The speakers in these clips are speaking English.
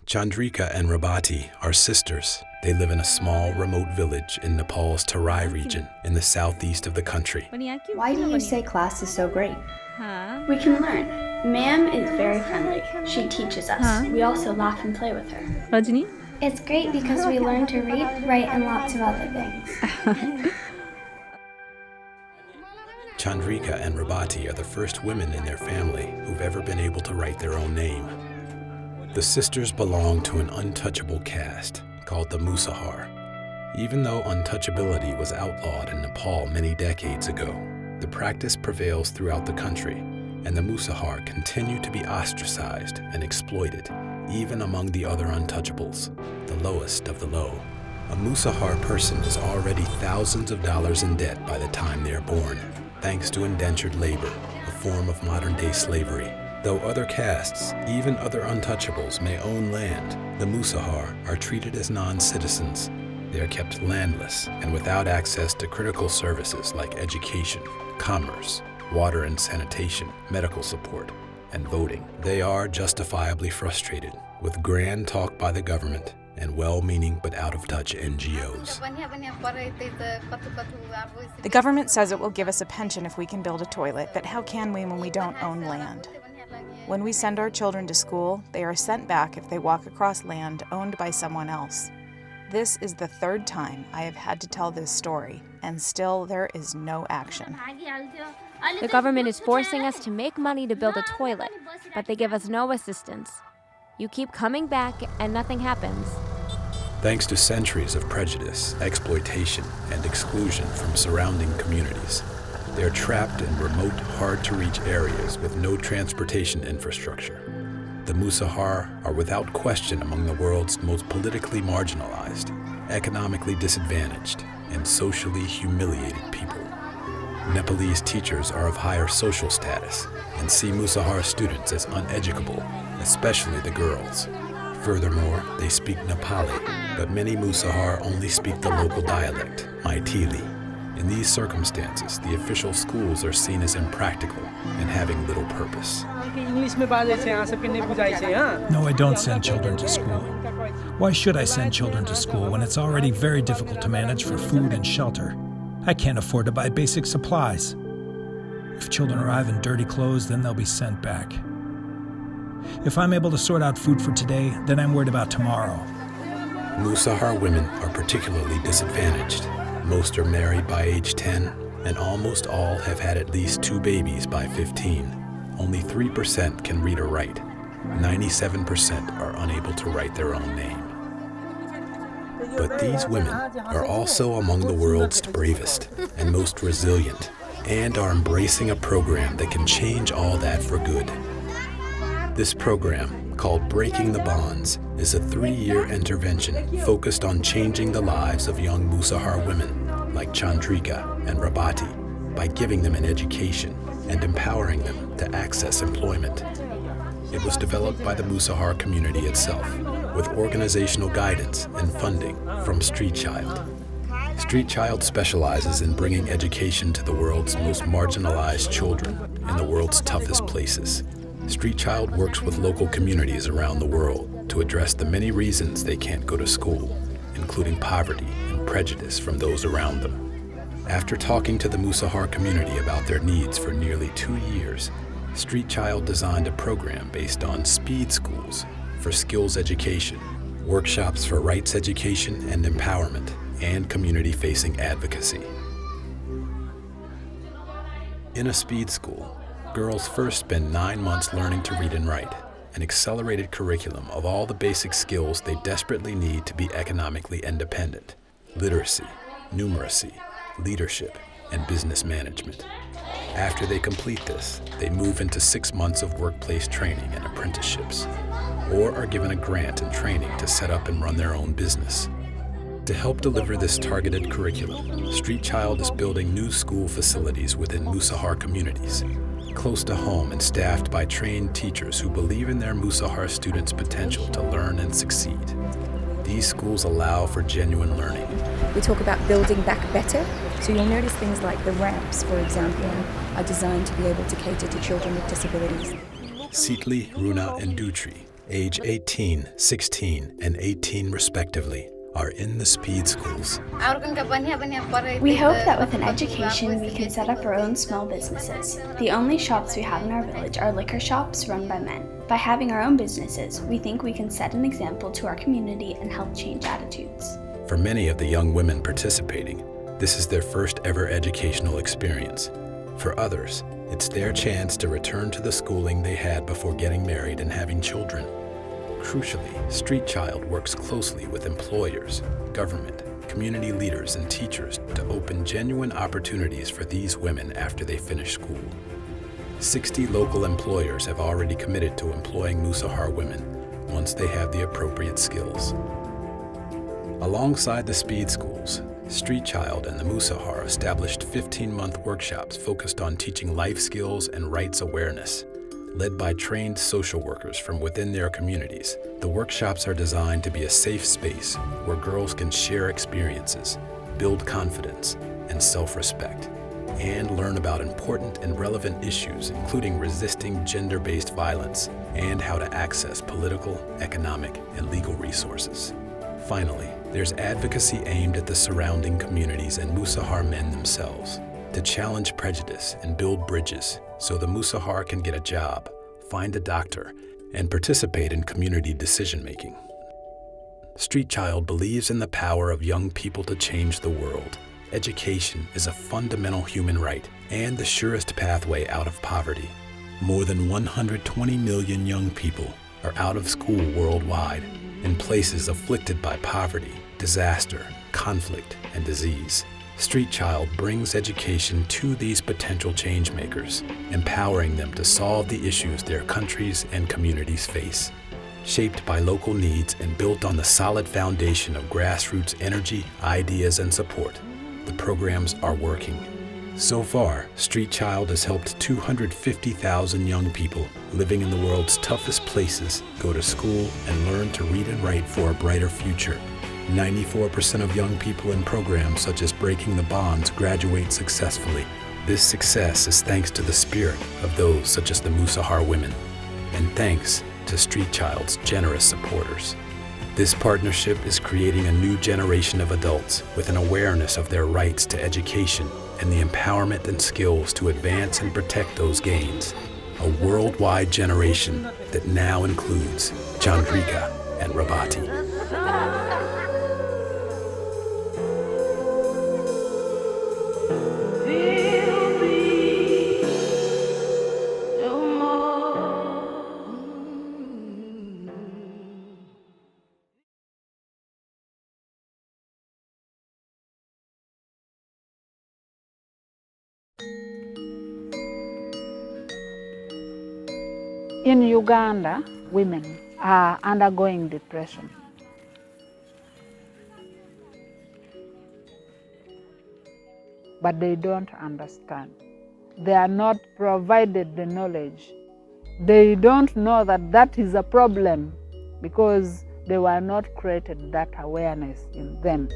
Chandrika and Rabati are sisters. They live in a small, remote village in Nepal's Terai region in the southeast of the country. Why do you say class is so great? We can learn. Ma'am is very friendly. She teaches us. We also laugh and play with her. It's great because we learn to read, write, and lots of other things. Chandrika and Rabati are the first women in their family who've ever been able to write their own name. The sisters belong to an untouchable caste called the Musahar. Even though untouchability was outlawed in Nepal many decades ago, the practice prevails throughout the country, and the Musahar continue to be ostracized and exploited, even among the other untouchables, the lowest of the low. A Musahar person is already thousands of dollars in debt by the time they are born, thanks to indentured labor, a form of modern-day slavery. Though other castes, even other untouchables, may own land, the Musahar are treated as non-citizens. They are kept landless and without access to critical services like education, commerce, water and sanitation, medical support, and voting. They are justifiably frustrated with grand talk by the government and well-meaning but out-of-touch NGOs. The government says it will give us a pension if we can build a toilet, but how can we when we don't own land? When we send our children to school, they are sent back if they walk across land owned by someone else. This is the third time I have had to tell this story, and still there is no action. The government is forcing us to make money to build a toilet, but they give us no assistance. You keep coming back and nothing happens. Thanks to centuries of prejudice, exploitation, and exclusion from surrounding communities, they are trapped in remote, hard-to-reach areas with no transportation infrastructure. The Musahar are without question among the world's most politically marginalized, economically disadvantaged, and socially humiliated people. Nepalese teachers are of higher social status and see Musahar students as uneducable, especially the girls. Furthermore, they speak Nepali, but many Musahar only speak the local dialect, Maithili. In these circumstances, the official schools are seen as impractical and having little purpose. No, I don't send children to school. Why should I send children to school when it's already very difficult to manage for food and shelter? I can't afford to buy basic supplies. If children arrive in dirty clothes, then they'll be sent back. If I'm able to sort out food for today, then I'm worried about tomorrow. Musahar women are particularly disadvantaged. Most are married by age 10, and almost all have had at least 2 babies by 15. Only 3% can read or write. 97% are unable to write their own name. But these women are also among the world's bravest and most resilient, and are embracing a program that can change all that for good. This program, called Breaking the Bonds, is a 3-year intervention focused on changing the lives of young Musahar women like Chandrika and Rabati by giving them an education and empowering them to access employment. It was developed by the Musahar community itself with organizational guidance and funding from Street Child. Street Child specializes in bringing education to the world's most marginalized children in the world's toughest places. Street Child works with local communities around the world to address the many reasons they can't go to school, including poverty and prejudice from those around them. After talking to the Musahar community about their needs for nearly 2 years, Street Child designed a program based on speed schools for skills education, workshops for rights education and empowerment, and community-facing advocacy. In a speed school, girls first spend 9 months learning to read and write, an accelerated curriculum of all the basic skills they desperately need to be economically independent: literacy, numeracy, leadership, and business management. After they complete this, they move into 6 months of workplace training and apprenticeships, or are given a grant and training to set up and run their own business. To help deliver this targeted curriculum, Street Child is building new school facilities within Musahar communities, close to home and staffed by trained teachers who believe in their Musahar students' potential to learn and succeed. These schools allow for genuine learning. We talk about building back better, so you'll notice things like the ramps, for example, are designed to be able to cater to children with disabilities. Seetli, Runa, and Dutri age 18, 16, and 18 respectively, are in the speed schools. We hope that with an education, we can set up our own small businesses. The only shops we have in our village are liquor shops run by men. By having our own businesses, we think we can set an example to our community and help change attitudes. For many of the young women participating, this is their first ever educational experience. For others, it's their chance to return to the schooling they had before getting married and having children. Crucially, Street Child works closely with employers, government, community leaders, and teachers to open genuine opportunities for these women after they finish school. 60 local employers have already committed to employing Musahar women once they have the appropriate skills. Alongside the speed schools, Street Child and the Musahar established 15-month workshops focused on teaching life skills and rights awareness. Led by trained social workers from within their communities, the workshops are designed to be a safe space where girls can share experiences, build confidence and self-respect, and learn about important and relevant issues, including resisting gender-based violence and how to access political, economic, and legal resources. Finally, there's advocacy aimed at the surrounding communities and Musahar men themselves to challenge prejudice and build bridges so the Musahar can get a job, find a doctor, and participate in community decision-making. Street Child believes in the power of young people to change the world. Education is a fundamental human right and the surest pathway out of poverty. More than 120 million young people are out of school worldwide in places afflicted by poverty, disaster, conflict, and disease. Street Child brings education to these potential changemakers, empowering them to solve the issues their countries and communities face. Shaped by local needs and built on the solid foundation of grassroots energy, ideas, and support, the programs are working. So far, Street Child has helped 250,000 young people living in the world's toughest places go to school and learn to read and write for a brighter future. 94% of young people in programs such as Breaking the Bonds graduate successfully. This success is thanks to the spirit of those such as the Musahar women, and thanks to Street Child's generous supporters. This partnership is creating a new generation of adults with an awareness of their rights to education and the empowerment and skills to advance and protect those gains. A worldwide generation that now includes Chandrika and Rabati. In Uganda, women are undergoing depression. But they don't understand. They are not provided the knowledge. They don't know that that is a problem because they were not created that awareness in them.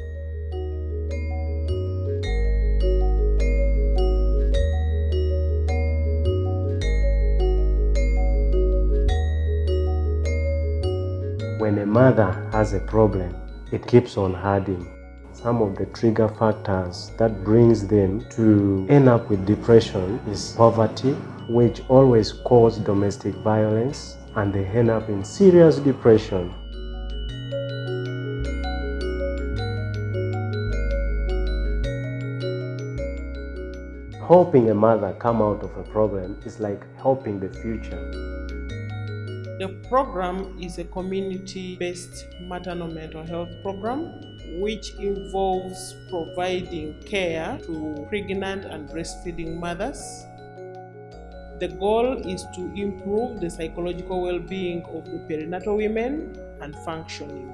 When a mother has a problem, it keeps on hiding. Some of the trigger factors that brings them to end up with depression is poverty, which always causes domestic violence, and they end up in serious depression. Helping a mother come out of a problem is like helping the future. The program is a community-based maternal mental health program which involves providing care to pregnant and breastfeeding mothers. The goal is to improve the psychological well-being of the perinatal women and functioning.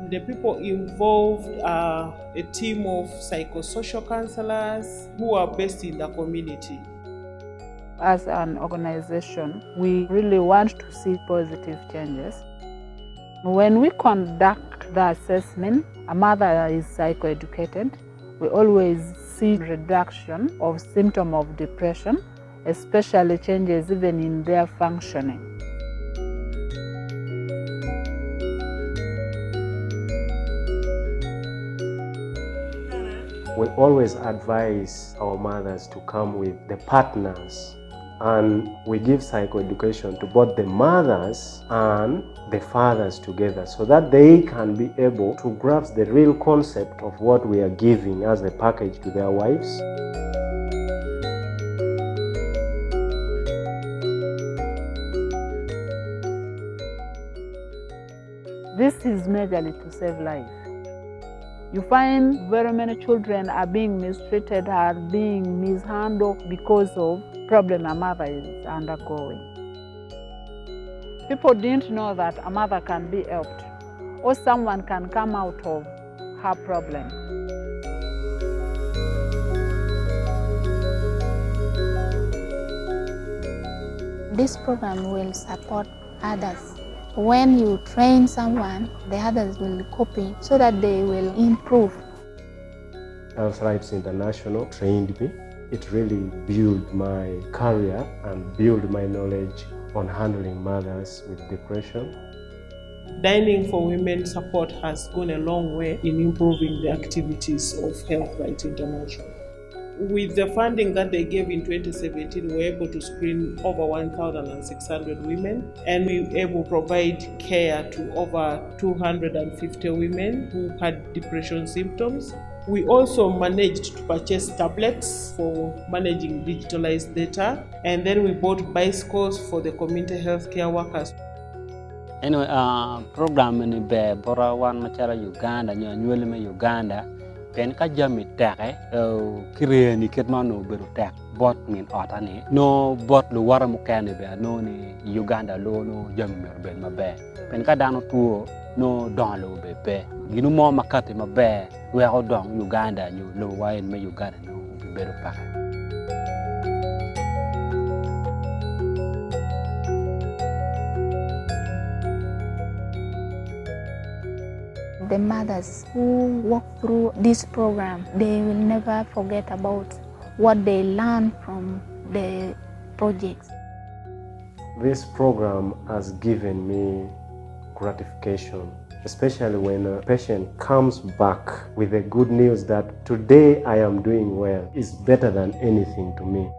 The people involved are a team of psychosocial counselors who are based in the community. As an organization, we really want to see positive changes. When we conduct the assessment, a mother is psychoeducated, we always see reduction of symptoms of depression, especially changes even in their functioning. We always advise our mothers to come with the partners, and we give psychoeducation to both the mothers and the fathers together so that they can be able to grasp the real concept of what we are giving as a package to their wives. This is majorly to save life. You find very many children are being mistreated, are being mishandled because of problem a mother is undergoing. People didn't know that a mother can be helped or someone can come out of her problem. This program will support others. When you train someone, the others will copy so that they will improve. HealthRight International trained me. It really built my career and built my knowledge on handling mothers with depression. Dining for Women support has gone a long way in improving the activities of HealthRight International. With the funding that they gave in 2017, we were able to screen over 1,600 women, and we were able to provide care to over 250 women who had depression symptoms. We also managed to purchase tablets for managing digitalized data, and then we bought bicycles for the community health care workers. Anyway, program ni be bora wan machara Uganda, nyuele me Uganda, pen ka jami take, kire ni ketmano beru take, bot min otani, no bot lu wara mukane be, no ni Uganda lo no jami merben mabe, pen ka dano tuo no don lo be, ginu mo makate mabe, we ho don Uganda nyu lo wain me Uganda no beru pa. The mothers who walk through this program, they will never forget about what they learned from the projects. This program has given me gratification, especially when a patient comes back with the good news that today I am doing well is better than anything to me.